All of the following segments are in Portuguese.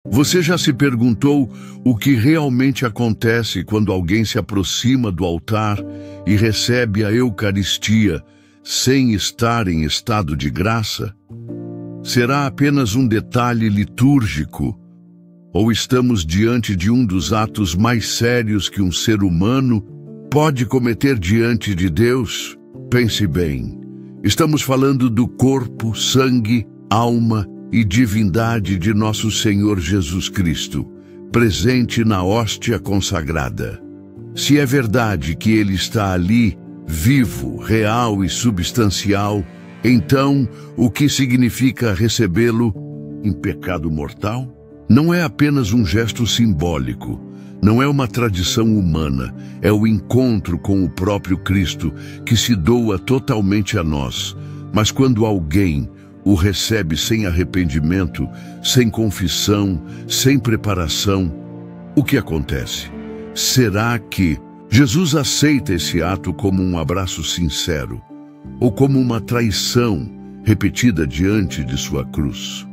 Você já se perguntou o que realmente acontece quando alguém se aproxima do altar e recebe a Eucaristia sem estar em estado de graça? Será apenas um detalhe litúrgico? Ou estamos diante de um dos atos mais sérios que um ser humano pode cometer diante de Deus? Pense bem. Estamos falando do corpo, sangue, alma e divindade de nosso Senhor Jesus Cristo, presente na hóstia consagrada. Se é verdade que Ele está ali, vivo, real e substancial, então o que significa recebê-lo em pecado mortal? Não é apenas um gesto simbólico, não é uma tradição humana, é o encontro com o próprio Cristo que se doa totalmente a nós. Mas quando alguém o recebe sem arrependimento, sem confissão, sem preparação, o que acontece? Será que Jesus aceita esse ato como um abraço sincero ou como uma traição repetida diante de sua cruz?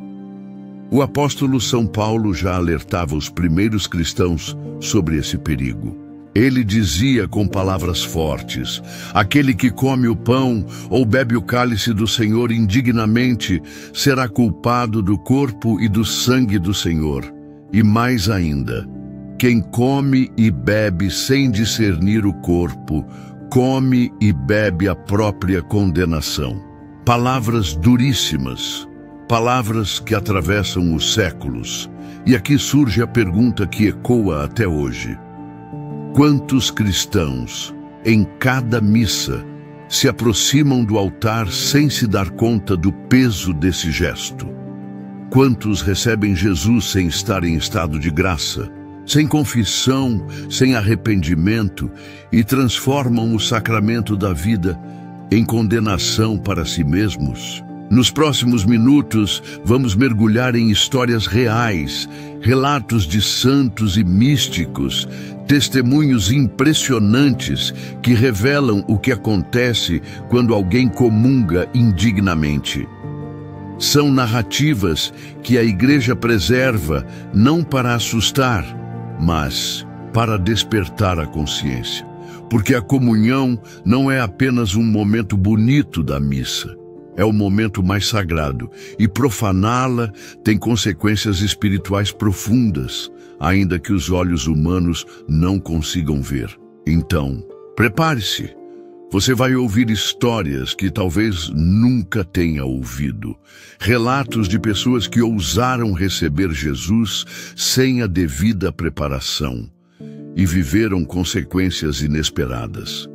O apóstolo São Paulo já alertava os primeiros cristãos sobre esse perigo. Ele dizia com palavras fortes: aquele que come o pão ou bebe o cálice do Senhor indignamente será culpado do corpo e do sangue do Senhor. E mais ainda, quem come e bebe sem discernir o corpo, come e bebe a própria condenação. Palavras duríssimas, palavras que atravessam os séculos. E aqui surge a pergunta que ecoa até hoje. Quantos cristãos, em cada missa, se aproximam do altar sem se dar conta do peso desse gesto? Quantos recebem Jesus sem estar em estado de graça, sem confissão, sem arrependimento e transformam o sacramento da vida em condenação para si mesmos? Nos próximos minutos, vamos mergulhar em histórias reais, relatos de santos e místicos, testemunhos impressionantes que revelam o que acontece quando alguém comunga indignamente. São narrativas que a Igreja preserva não para assustar, mas para despertar a consciência. Porque a comunhão não é apenas um momento bonito da missa. É o momento mais sagrado, e profaná-la tem consequências espirituais profundas, ainda que os olhos humanos não consigam ver. Então, prepare-se. Você vai ouvir histórias que talvez nunca tenha ouvido. Relatos de pessoas que ousaram receber Jesus sem a devida preparação e viveram consequências inesperadas.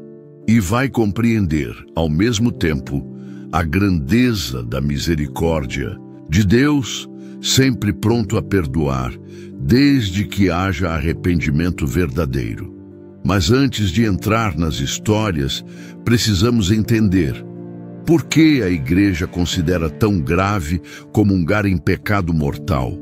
E vai compreender, ao mesmo tempo, a grandeza da misericórdia de Deus, sempre pronto a perdoar, desde que haja arrependimento verdadeiro. Mas antes de entrar nas histórias, precisamos entender por que a Igreja considera tão grave comungar em pecado mortal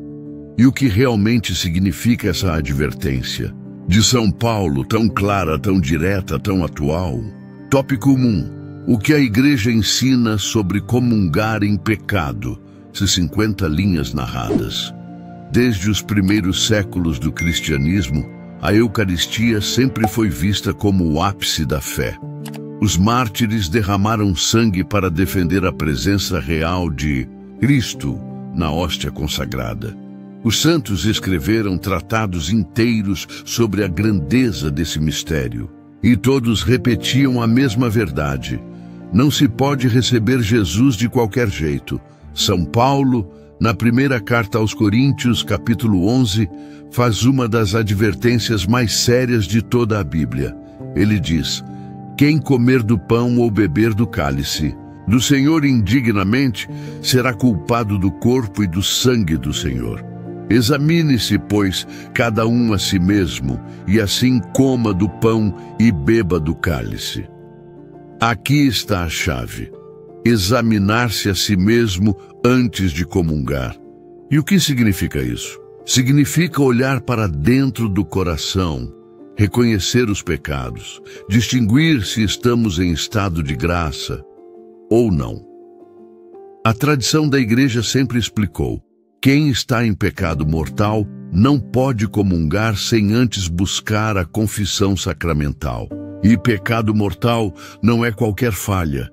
e o que realmente significa essa advertência. De São Paulo, tão clara, tão direta, tão atual. Tópico 1. O que a Igreja ensina sobre comungar em pecado, 50 linhas narradas. Desde os primeiros séculos do cristianismo, a Eucaristia sempre foi vista como o ápice da fé. Os mártires derramaram sangue para defender a presença real de Cristo na hóstia consagrada. Os santos escreveram tratados inteiros sobre a grandeza desse mistério. E todos repetiam a mesma verdade. Não se pode receber Jesus de qualquer jeito. São Paulo, na primeira carta aos Coríntios, capítulo 11, faz uma das advertências mais sérias de toda a Bíblia. Ele diz: quem comer do pão ou beber do cálice do Senhor indignamente será culpado do corpo e do sangue do Senhor. Examine-se, pois, cada um a si mesmo, e assim coma do pão e beba do cálice. Aqui está a chave: examinar-se a si mesmo antes de comungar. E o que significa isso? Significa olhar para dentro do coração, reconhecer os pecados, distinguir se estamos em estado de graça ou não. A tradição da Igreja sempre explicou: Quem está em pecado mortal não pode comungar sem antes buscar a confissão sacramental. E pecado mortal não é qualquer falha.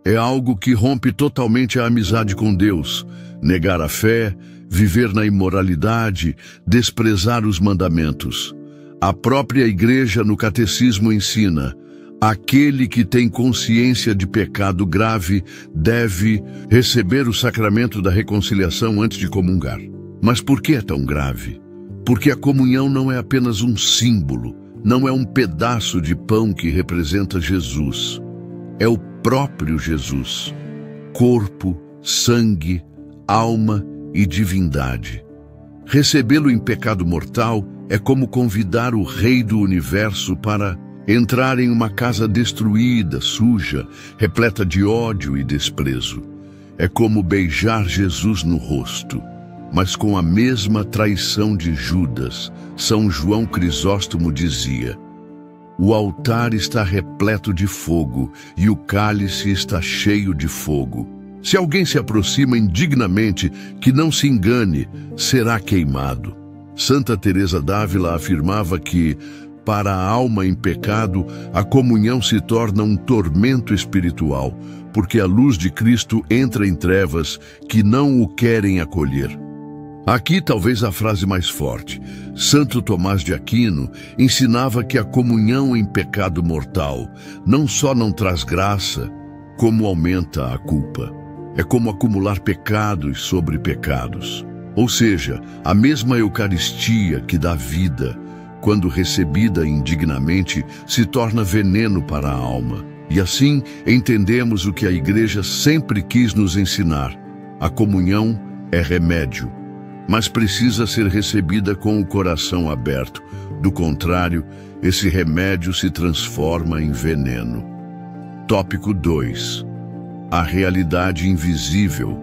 É algo que rompe totalmente a amizade com Deus, negar a fé, viver na imoralidade, desprezar os mandamentos. A própria Igreja no Catecismo ensina: aquele que tem consciência de pecado grave deve receber o sacramento da reconciliação antes de comungar. Mas por que é tão grave? Porque a comunhão não é apenas um símbolo, não é um pedaço de pão que representa Jesus. É o próprio Jesus. Corpo, sangue, alma e divindade. Recebê-lo em pecado mortal é como convidar o Rei do Universo para entrar em uma casa destruída, suja, repleta de ódio e desprezo. É como beijar Jesus no rosto, mas com a mesma traição de Judas. São João Crisóstomo dizia: o altar está repleto de fogo e o cálice está cheio de fogo. Se alguém se aproxima indignamente, que não se engane, será queimado. Santa Teresa d'Ávila afirmava que, para a alma em pecado, a comunhão se torna um tormento espiritual, porque a luz de Cristo entra em trevas que não o querem acolher. Aqui talvez a frase mais forte. Santo Tomás de Aquino ensinava que a comunhão em pecado mortal não só não traz graça, como aumenta a culpa. É como acumular pecados sobre pecados. Ou seja, a mesma Eucaristia que dá vida, quando recebida indignamente, se torna veneno para a alma. E assim entendemos o que a Igreja sempre quis nos ensinar: a comunhão é remédio, mas precisa ser recebida com o coração aberto. Do contrário, esse remédio se transforma em veneno. Tópico 2. A realidade invisível.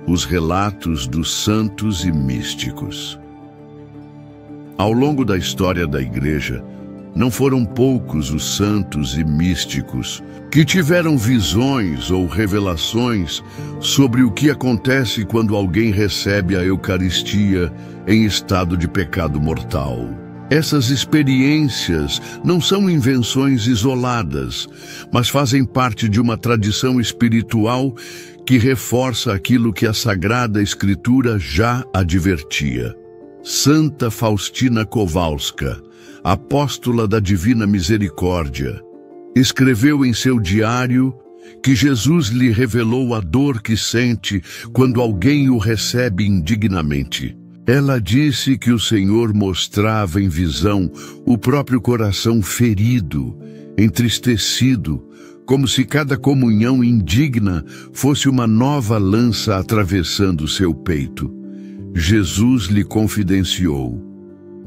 Os relatos dos santos e místicos. Ao longo da história da Igreja, não foram poucos os santos e místicos que tiveram visões ou revelações sobre o que acontece quando alguém recebe a Eucaristia em estado de pecado mortal. Essas experiências não são invenções isoladas, mas fazem parte de uma tradição espiritual que reforça aquilo que a Sagrada Escritura já advertia. Santa Faustina Kowalska, apóstola da Divina Misericórdia, escreveu em seu diário que Jesus lhe revelou a dor que sente quando alguém o recebe indignamente. Ela disse que o Senhor mostrava em visão o próprio coração ferido, entristecido, como se cada comunhão indigna fosse uma nova lança atravessando seu peito. Jesus lhe confidenciou: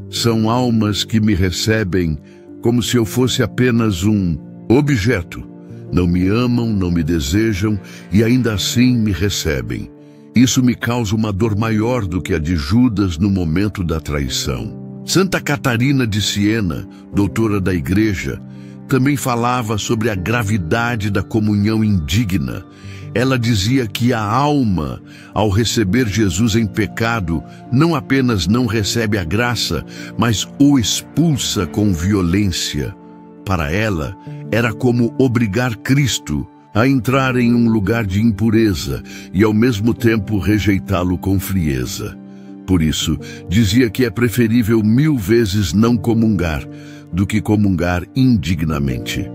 são almas que me recebem como se eu fosse apenas um objeto. Não me amam, não me desejam e ainda assim me recebem. Isso me causa uma dor maior do que a de Judas no momento da traição. Santa Catarina de Siena, doutora da Igreja, também falava sobre a gravidade da comunhão indigna. Ela dizia que a alma, ao receber Jesus em pecado, não apenas não recebe a graça, mas o expulsa com violência. Para ela, era como obrigar Cristo a entrar em um lugar de impureza e ao mesmo tempo rejeitá-lo com frieza. Por isso, dizia que é preferível 1000 vezes não comungar do que comungar indignamente.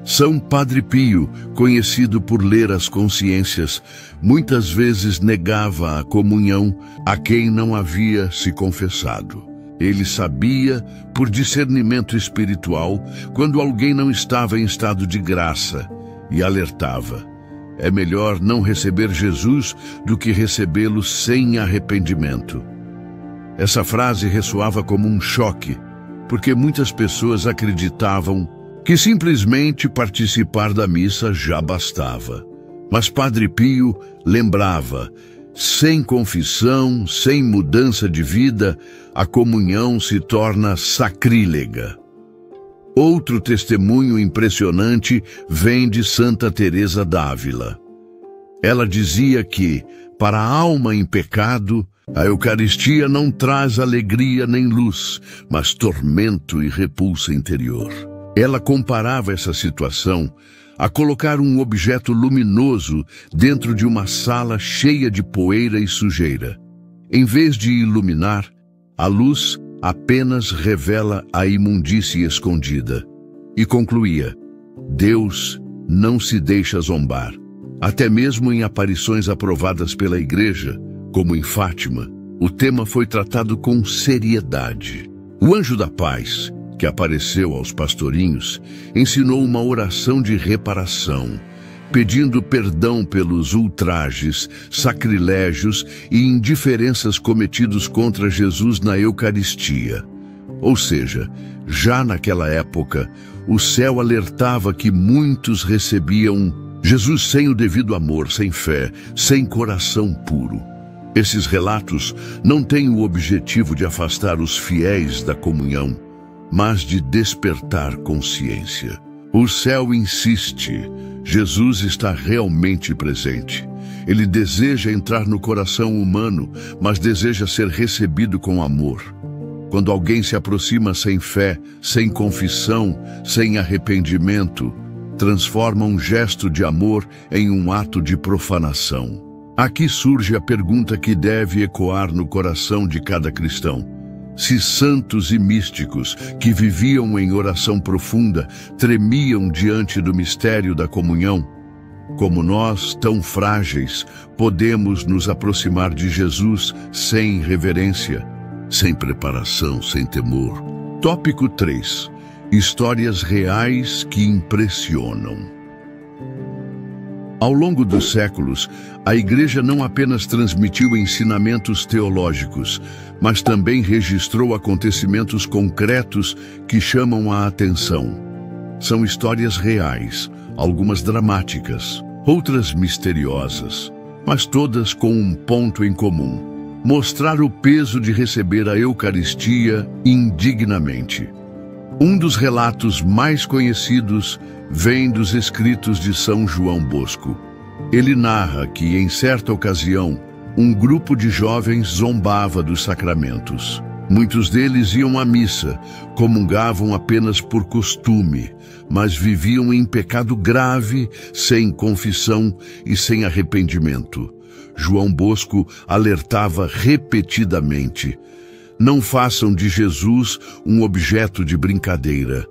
São Padre Pio, conhecido por ler as consciências, muitas vezes negava a comunhão a quem não havia se confessado. Ele sabia, por discernimento espiritual, quando alguém não estava em estado de graça, e alertava: é melhor não receber Jesus do que recebê-lo sem arrependimento. Essa frase ressoava como um choque, porque muitas pessoas acreditavam que simplesmente participar da missa já bastava. Mas Padre Pio lembrava: sem confissão, sem mudança de vida, a comunhão se torna sacrílega. Outro testemunho impressionante vem de Santa Teresa d'Ávila. Ela dizia que, para a alma em pecado, A Eucaristia não traz alegria nem luz, mas tormento e repulsa interior. Ela comparava essa situação a colocar um objeto luminoso dentro de uma sala cheia de poeira e sujeira. Em vez de iluminar, a luz apenas revela a imundície escondida. E concluía: Deus não se deixa zombar. Até mesmo em aparições aprovadas pela Igreja, como em Fátima, o tema foi tratado com seriedade. O anjo da paz, que apareceu aos pastorinhos, ensinou uma oração de reparação, pedindo perdão pelos ultrajes, sacrilégios e indiferenças cometidos contra Jesus na Eucaristia. Ou seja, já naquela época, o céu alertava que muitos recebiam Jesus sem o devido amor, sem fé, sem coração puro. Esses relatos não têm o objetivo de afastar os fiéis da comunhão, mas de despertar consciência. O céu insiste, Jesus está realmente presente. Ele deseja entrar no coração humano, mas deseja ser recebido com amor. Quando alguém se aproxima sem fé, sem confissão, sem arrependimento, transforma um gesto de amor em um ato de profanação. Aqui surge a pergunta que deve ecoar no coração de cada cristão. Se santos e místicos que viviam em oração profunda tremiam diante do mistério da comunhão, como nós, tão frágeis, podemos nos aproximar de Jesus sem reverência, sem preparação, sem temor? Tópico 3. Histórias reais que impressionam. Ao longo dos séculos, a Igreja não apenas transmitiu ensinamentos teológicos, mas também registrou acontecimentos concretos que chamam a atenção. São histórias reais, algumas dramáticas, outras misteriosas, mas todas com um ponto em comum: mostrar o peso de receber a Eucaristia indignamente. Um dos relatos mais conhecidos vem dos escritos de São João Bosco. Ele narra que, em certa ocasião, um grupo de jovens zombava dos sacramentos. Muitos deles iam à missa, comungavam apenas por costume, mas viviam em pecado grave, sem confissão e sem arrependimento. João Bosco alertava repetidamente: não façam de Jesus um objeto de brincadeira.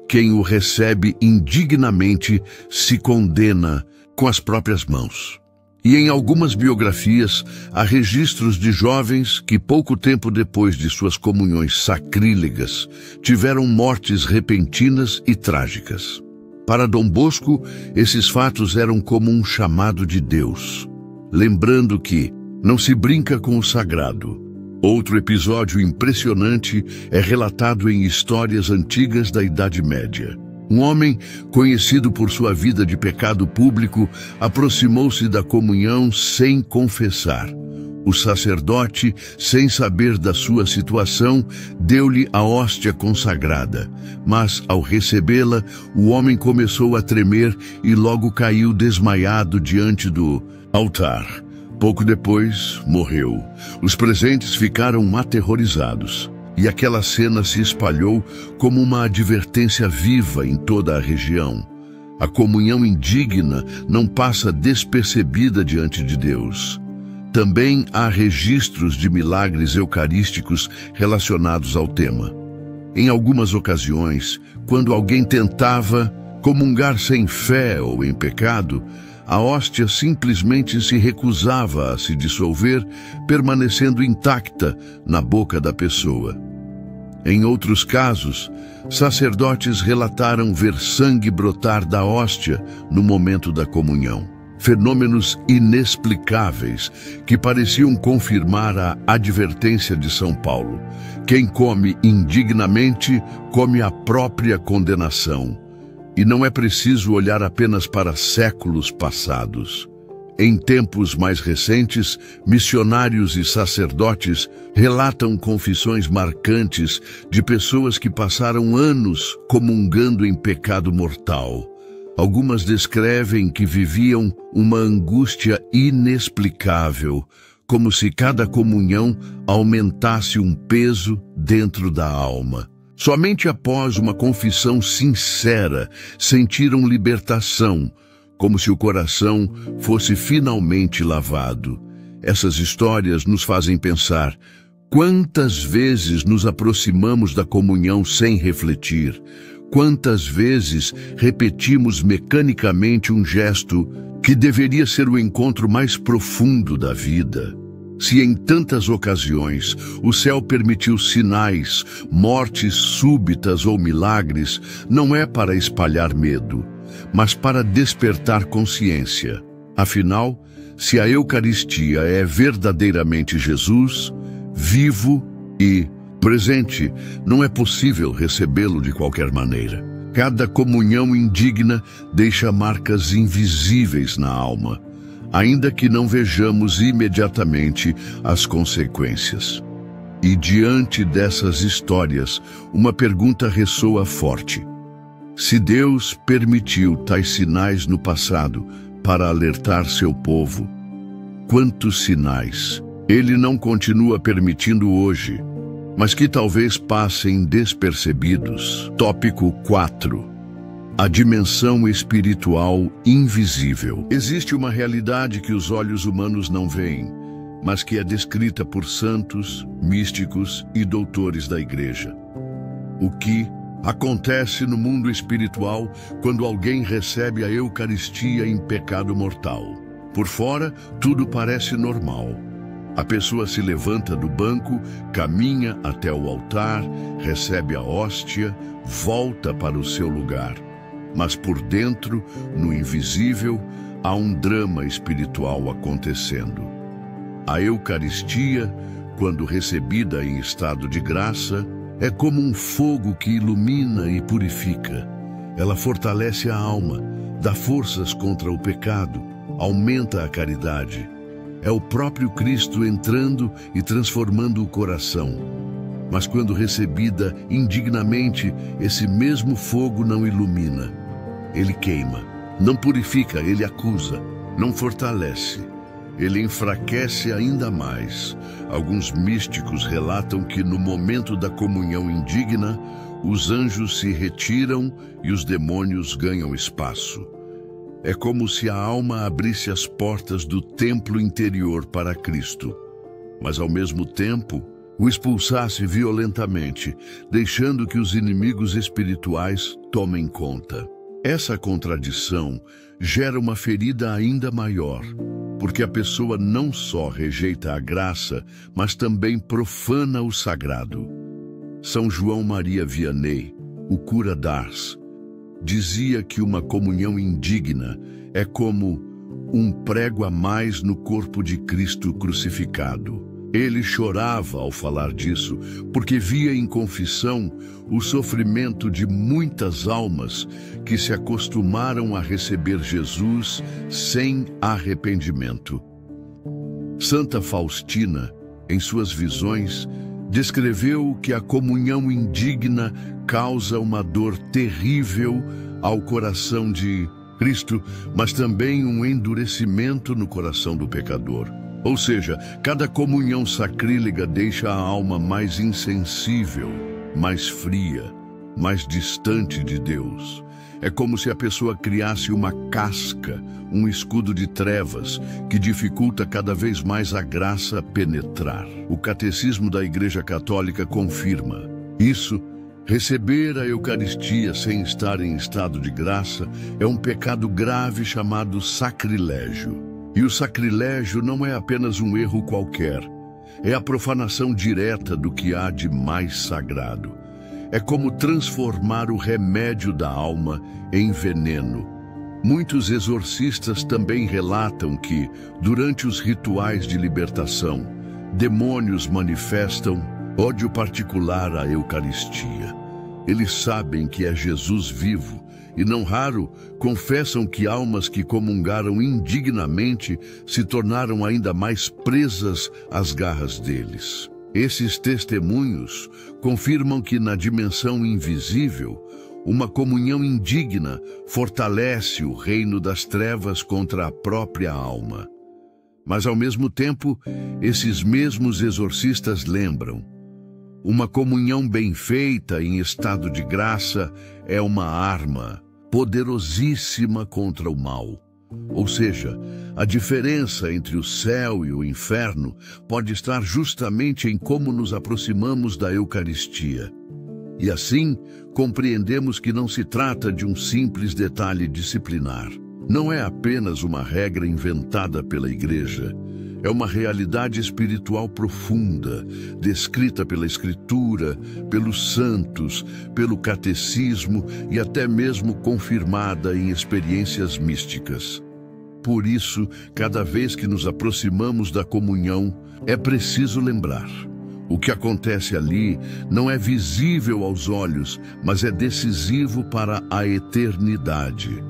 Quem o recebe indignamente se condena com as próprias mãos. E em algumas biografias, há registros de jovens que, pouco tempo depois de suas comunhões sacrílegas, tiveram mortes repentinas e trágicas. Para Dom Bosco, esses fatos eram como um chamado de Deus, lembrando que não se brinca com o sagrado. Outro episódio impressionante é relatado em histórias antigas da Idade Média. Um homem, conhecido por sua vida de pecado público, aproximou-se da comunhão sem confessar. O sacerdote, sem saber da sua situação, deu-lhe a hóstia consagrada. Mas, ao recebê-la, o homem começou a tremer e logo caiu desmaiado diante do altar. Pouco depois, morreu. Os presentes ficaram aterrorizados. E aquela cena se espalhou como uma advertência viva em toda a região. A comunhão indigna não passa despercebida diante de Deus. Também há registros de milagres eucarísticos relacionados ao tema. Em algumas ocasiões, quando alguém tentava comungar sem fé ou em pecado, a hóstia simplesmente se recusava a se dissolver, permanecendo intacta na boca da pessoa. Em outros casos, sacerdotes relataram ver sangue brotar da hóstia no momento da comunhão. Fenômenos inexplicáveis que pareciam confirmar a advertência de São Paulo: quem come indignamente come a própria condenação. E não é preciso olhar apenas para séculos passados. Em tempos mais recentes, missionários e sacerdotes relatam confissões marcantes de pessoas que passaram anos comungando em pecado mortal. Algumas descrevem que viviam uma angústia inexplicável, como se cada comunhão aumentasse um peso dentro da alma. Somente após uma confissão sincera sentiram libertação, como se o coração fosse finalmente lavado. Essas histórias nos fazem pensar: quantas vezes nos aproximamos da comunhão sem refletir? Quantas vezes repetimos mecanicamente um gesto que deveria ser o encontro mais profundo da vida? Se em tantas ocasiões o céu permitiu sinais, mortes súbitas ou milagres, não é para espalhar medo, mas para despertar consciência. Afinal, se a Eucaristia é verdadeiramente Jesus, vivo e presente, não é possível recebê-lo de qualquer maneira. Cada comunhão indigna deixa marcas invisíveis na alma, ainda que não vejamos imediatamente as consequências. E diante dessas histórias, uma pergunta ressoa forte. Se Deus permitiu tais sinais no passado para alertar seu povo, quantos sinais Ele não continua permitindo hoje, mas que talvez passem despercebidos? Tópico 4. A dimensão espiritual invisível. Existe uma realidade que os olhos humanos não veem, mas que é descrita por santos, místicos e doutores da Igreja. O que acontece no mundo espiritual quando alguém recebe a Eucaristia em pecado mortal? Por fora, tudo parece normal. A pessoa se levanta do banco, caminha até o altar, recebe a hóstia, volta para o seu lugar. Mas por dentro, no invisível, há um drama espiritual acontecendo. A Eucaristia, quando recebida em estado de graça, é como um fogo que ilumina e purifica. Ela fortalece a alma, dá forças contra o pecado, aumenta a caridade. É o próprio Cristo entrando e transformando o coração. Mas quando recebida indignamente, esse mesmo fogo não ilumina. Ele queima, não purifica, ele acusa, não fortalece. Ele enfraquece ainda mais. Alguns místicos relatam que no momento da comunhão indigna, os anjos se retiram e os demônios ganham espaço. É como se a alma abrisse as portas do templo interior para Cristo, mas ao mesmo tempo o expulsasse violentamente, deixando que os inimigos espirituais tomem conta. Essa contradição gera uma ferida ainda maior, porque a pessoa não só rejeita a graça, mas também profana o sagrado. São João Maria Vianney, o cura d'Ars, dizia que uma comunhão indigna é como um prego a mais no corpo de Cristo crucificado. Ele chorava ao falar disso, porque via em confissão o sofrimento de muitas almas que se acostumaram a receber Jesus sem arrependimento. Santa Faustina, em suas visões, descreveu que a comunhão indigna causa uma dor terrível ao coração de Cristo, mas também um endurecimento no coração do pecador. Ou seja, cada comunhão sacrílega deixa a alma mais insensível, mais fria, mais distante de Deus. É como se a pessoa criasse uma casca, um escudo de trevas, que dificulta cada vez mais a graça penetrar. O Catecismo da Igreja Católica confirma isso. Receber a Eucaristia sem estar em estado de graça é um pecado grave chamado sacrilégio. E o sacrilégio não é apenas um erro qualquer, é a profanação direta do que há de mais sagrado. É como transformar o remédio da alma em veneno. Muitos exorcistas também relatam que, durante os rituais de libertação, demônios manifestam ódio particular à Eucaristia. Eles sabem que é Jesus vivo e, não raro, confessam que almas que comungaram indignamente se tornaram ainda mais presas às garras deles. Esses testemunhos confirmam que, na dimensão invisível, uma comunhão indigna fortalece o reino das trevas contra a própria alma. Mas, ao mesmo tempo, esses mesmos exorcistas lembram: uma comunhão bem feita em estado de graça é uma arma poderosíssima contra o mal. Ou seja, a diferença entre o céu e o inferno pode estar justamente em como nos aproximamos da Eucaristia. E assim, compreendemos que não se trata de um simples detalhe disciplinar. Não é apenas uma regra inventada pela Igreja. É uma realidade espiritual profunda, descrita pela Escritura, pelos santos, pelo catecismo e até mesmo confirmada em experiências místicas. Por isso, cada vez que nos aproximamos da comunhão, é preciso lembrar: o que acontece ali não é visível aos olhos, mas é decisivo para a eternidade.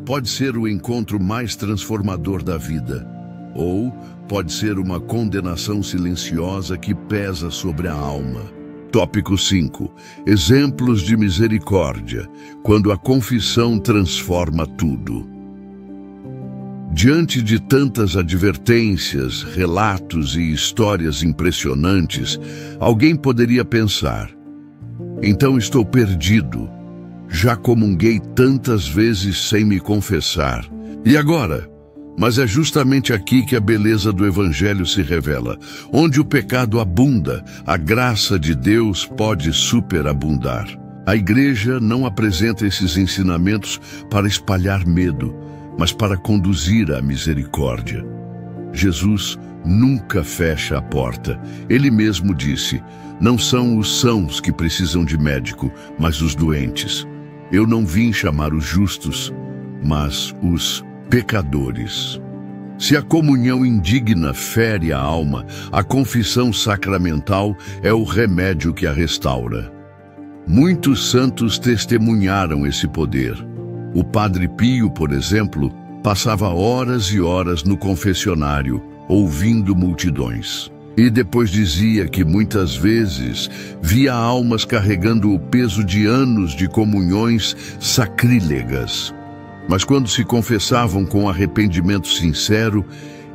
Pode ser o encontro mais transformador da vida, ou pode ser uma condenação silenciosa que pesa sobre a alma. Tópico 5. Exemplos de misericórdia, quando a confissão transforma tudo. Diante de tantas advertências, relatos e histórias impressionantes, alguém poderia pensar: então estou perdido. Já comunguei tantas vezes sem me confessar. E agora? Mas é justamente aqui que a beleza do Evangelho se revela. Onde o pecado abunda, a graça de Deus pode superabundar. A Igreja não apresenta esses ensinamentos para espalhar medo, mas para conduzir à misericórdia. Jesus nunca fecha a porta. Ele mesmo disse: não são os sãos que precisam de médico, mas os doentes. Eu não vim chamar os justos, mas os pecadores. Se a comunhão indigna fere a alma, a confissão sacramental é o remédio que a restaura. Muitos santos testemunharam esse poder. O Padre Pio, por exemplo, passava horas e horas no confessionário, ouvindo multidões. E depois dizia que muitas vezes via almas carregando o peso de anos de comunhões sacrílegas. Mas quando se confessavam com arrependimento sincero,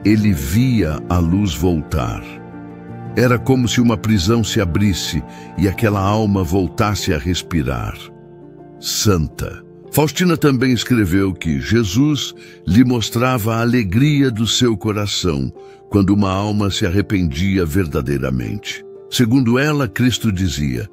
ele via a luz voltar. Era como se uma prisão se abrisse e aquela alma voltasse a respirar. Santa. Faustina também escreveu que Jesus lhe mostrava a alegria do seu coração quando uma alma se arrependia verdadeiramente. Segundo ela, Cristo dizia: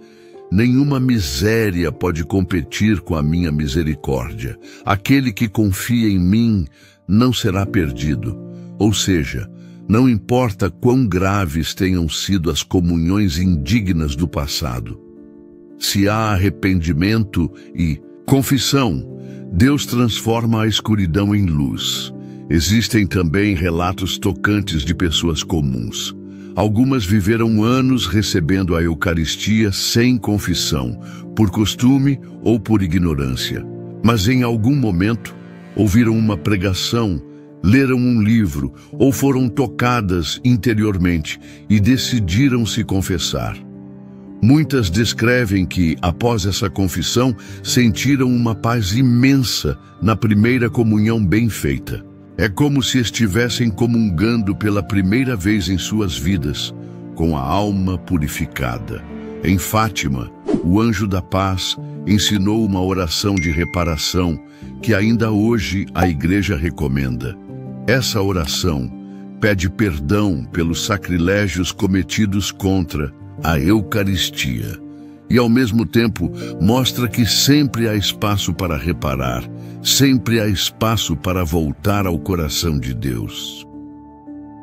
nenhuma miséria pode competir com a minha misericórdia. Aquele que confia em mim não será perdido. Ou seja, não importa quão graves tenham sido as comunhões indignas do passado. Se há arrependimento e confissão, Deus transforma a escuridão em luz. Existem também relatos tocantes de pessoas comuns. Algumas viveram anos recebendo a Eucaristia sem confissão, por costume ou por ignorância. Mas em algum momento, ouviram uma pregação, leram um livro ou foram tocadas interiormente e decidiram se confessar. Muitas descrevem que, após essa confissão, sentiram uma paz imensa na primeira comunhão bem feita. É como se estivessem comungando pela primeira vez em suas vidas, com a alma purificada. Em Fátima, o anjo da paz ensinou uma oração de reparação que ainda hoje a Igreja recomenda. Essa oração pede perdão pelos sacrilégios cometidos contra a Eucaristia e, ao mesmo tempo, mostra que sempre há espaço para reparar, sempre há espaço para voltar ao coração de Deus.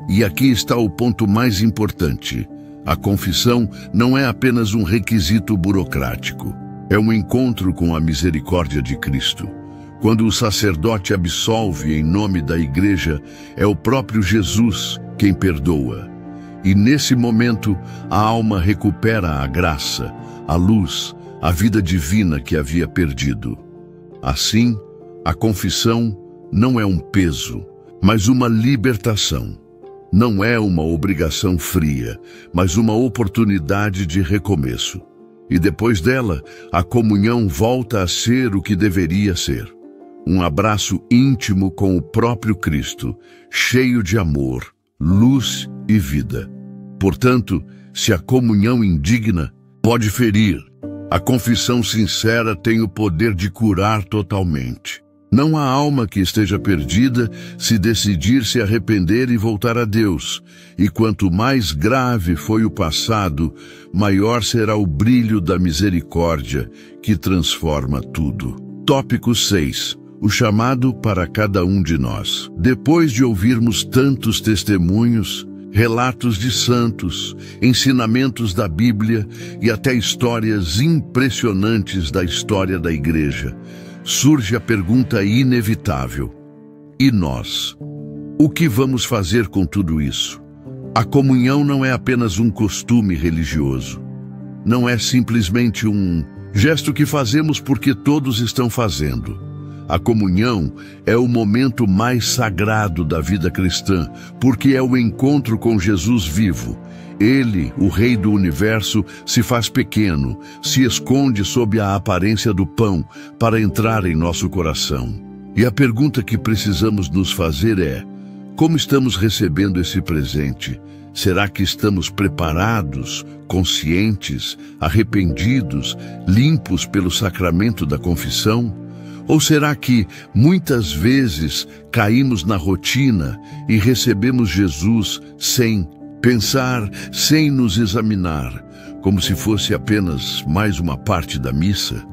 E aqui está o ponto mais importante. A confissão não é apenas um requisito burocrático. É um encontro com a misericórdia de Cristo. Quando o sacerdote absolve em nome da Igreja, é o próprio Jesus quem perdoa. E nesse momento, a alma recupera a graça, a luz, a vida divina que havia perdido. Assim, a confissão não é um peso, mas uma libertação. Não é uma obrigação fria, mas uma oportunidade de recomeço. E depois dela, a comunhão volta a ser o que deveria ser. Um abraço íntimo com o próprio Cristo, cheio de amor, luz e vida. Portanto, se a comunhão indigna pode ferir, a confissão sincera tem o poder de curar totalmente. Não há alma que esteja perdida se decidir se arrepender e voltar a Deus. E quanto mais grave foi o passado, maior será o brilho da misericórdia que transforma tudo. Tópico 6. O chamado para cada um de nós. Depois de ouvirmos tantos testemunhos, relatos de santos, ensinamentos da Bíblia e até histórias impressionantes da história da Igreja, surge a pergunta inevitável: e nós? O que vamos fazer com tudo isso? A comunhão não é apenas um costume religioso. Não é simplesmente um gesto que fazemos porque todos estão fazendo. A comunhão é o momento mais sagrado da vida cristã, porque é o encontro com Jesus vivo. Ele, o Rei do Universo, se faz pequeno, se esconde sob a aparência do pão para entrar em nosso coração. E a pergunta que precisamos nos fazer é: como estamos recebendo esse presente? Será que estamos preparados, conscientes, arrependidos, limpos pelo sacramento da confissão? Ou será que, muitas vezes, caímos na rotina e recebemos Jesus sem pensar, sem nos examinar, como se fosse apenas mais uma parte da missa?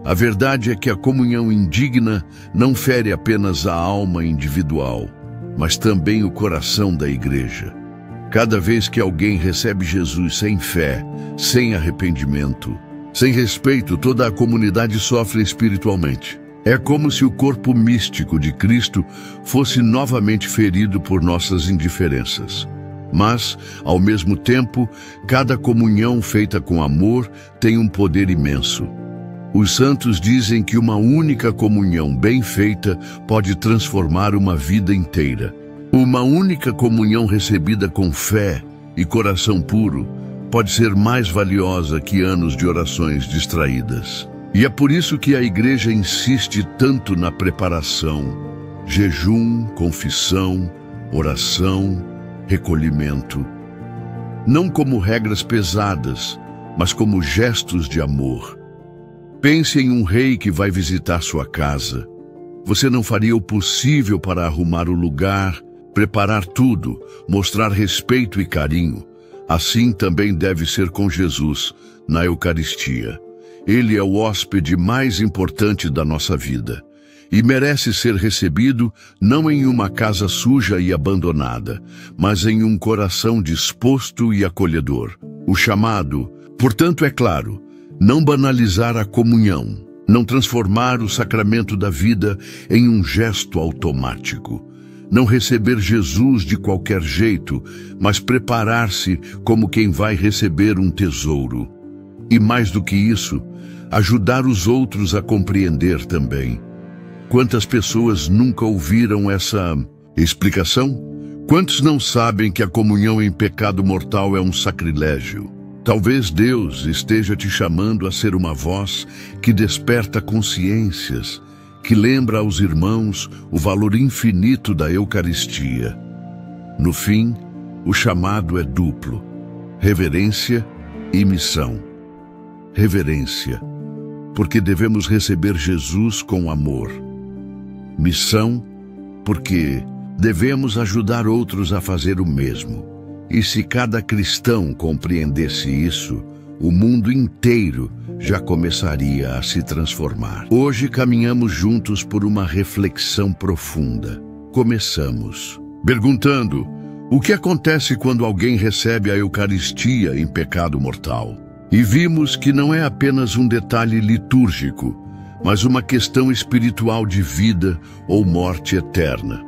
A verdade é que a comunhão indigna não fere apenas a alma individual, mas também o coração da Igreja. Cada vez que alguém recebe Jesus sem fé, sem arrependimento, sem respeito, toda a comunidade sofre espiritualmente. É como se o corpo místico de Cristo fosse novamente ferido por nossas indiferenças. Mas, ao mesmo tempo, cada comunhão feita com amor tem um poder imenso. Os santos dizem que uma única comunhão bem feita pode transformar uma vida inteira. Uma única comunhão recebida com fé e coração puro pode ser mais valiosa que anos de orações distraídas. E é por isso que a Igreja insiste tanto na preparação, jejum, confissão, oração, recolhimento. Não como regras pesadas, mas como gestos de amor. Pense em um rei que vai visitar sua casa. Você não faria o possível para arrumar o lugar, preparar tudo, mostrar respeito e carinho. Assim também deve ser com Jesus, na Eucaristia. Ele é o hóspede mais importante da nossa vida e merece ser recebido não em uma casa suja e abandonada, mas em um coração disposto e acolhedor. O chamado, portanto, é claro: não banalizar a comunhão, não transformar o sacramento da vida em um gesto automático, não receber Jesus de qualquer jeito, mas preparar-se como quem vai receber um tesouro. E mais do que isso, ajudar os outros a compreender também. Quantas pessoas nunca ouviram essa explicação? Quantos não sabem que a comunhão em pecado mortal é um sacrilégio? Talvez Deus esteja te chamando a ser uma voz que desperta consciências, que lembra aos irmãos o valor infinito da Eucaristia. No fim, o chamado é duplo: reverência e missão. Reverência, porque devemos receber Jesus com amor. Missão, porque devemos ajudar outros a fazer o mesmo. E se cada cristão compreendesse isso, o mundo inteiro já começaria a se transformar. Hoje caminhamos juntos por uma reflexão profunda. Começamos perguntando: o que acontece quando alguém recebe a Eucaristia em pecado mortal? E vimos que não é apenas um detalhe litúrgico, mas uma questão espiritual de vida ou morte eterna.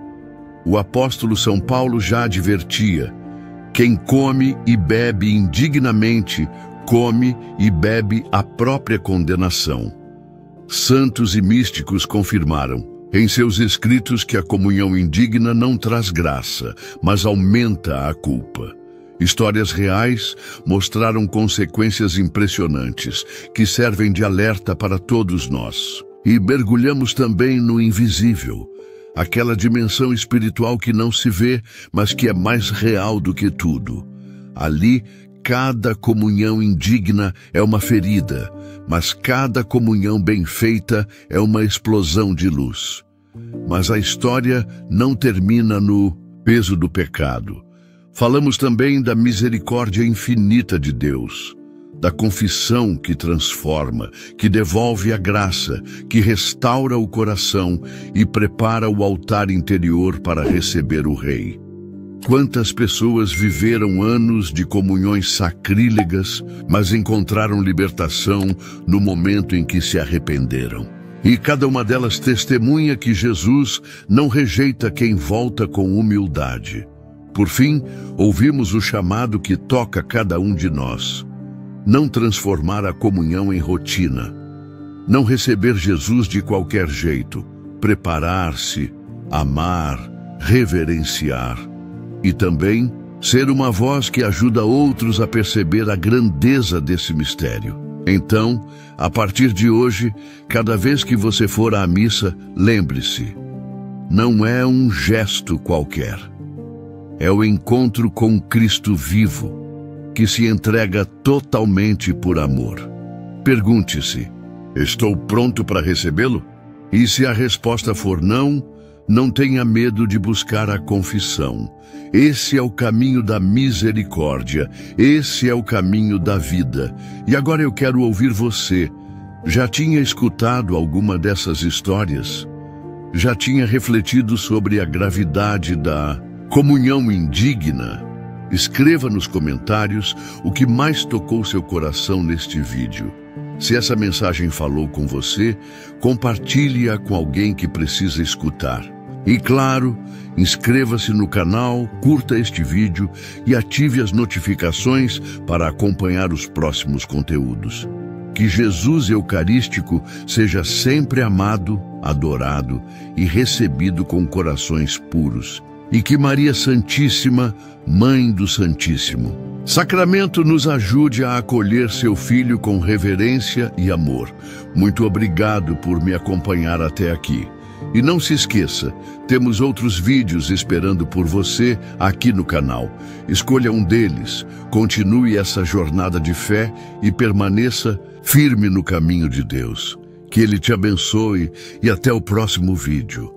O apóstolo São Paulo já advertia: quem come e bebe indignamente, come e bebe a própria condenação. Santos e místicos confirmaram em seus escritos que a comunhão indigna não traz graça, mas aumenta a culpa. Histórias reais mostraram consequências impressionantes, que servem de alerta para todos nós. E mergulhamos também no invisível, aquela dimensão espiritual que não se vê, mas que é mais real do que tudo. Ali, cada comunhão indigna é uma ferida, mas cada comunhão bem feita é uma explosão de luz. Mas a história não termina no peso do pecado. Falamos também da misericórdia infinita de Deus, da confissão que transforma, que devolve a graça, que restaura o coração e prepara o altar interior para receber o Rei. Quantas pessoas viveram anos de comunhões sacrílegas, mas encontraram libertação no momento em que se arrependeram. E cada uma delas testemunha que Jesus não rejeita quem volta com humildade. Por fim, ouvimos o chamado que toca cada um de nós. Não transformar a comunhão em rotina. Não receber Jesus de qualquer jeito. Preparar-se, amar, reverenciar. E também ser uma voz que ajuda outros a perceber a grandeza desse mistério. Então, a partir de hoje, cada vez que você for à missa, lembre-se, não é um gesto qualquer. É o encontro com Cristo vivo, que se entrega totalmente por amor. Pergunte-se, estou pronto para recebê-lo? E se a resposta for não, não tenha medo de buscar a confissão. Esse é o caminho da misericórdia, esse é o caminho da vida. E agora eu quero ouvir você. Já tinha escutado alguma dessas histórias? Já tinha refletido sobre a gravidade da comunhão indigna? Escreva nos comentários o que mais tocou seu coração neste vídeo. Se essa mensagem falou com você, compartilhe-a com alguém que precisa escutar. E claro, inscreva-se no canal, curta este vídeo e ative as notificações para acompanhar os próximos conteúdos. Que Jesus Eucarístico seja sempre amado, adorado e recebido com corações puros. E que Maria Santíssima, Mãe do Santíssimo Sacramento, nos ajude a acolher seu filho com reverência e amor. Muito obrigado por me acompanhar até aqui. E não se esqueça, temos outros vídeos esperando por você aqui no canal. Escolha um deles, continue essa jornada de fé e permaneça firme no caminho de Deus. Que Ele te abençoe e até o próximo vídeo.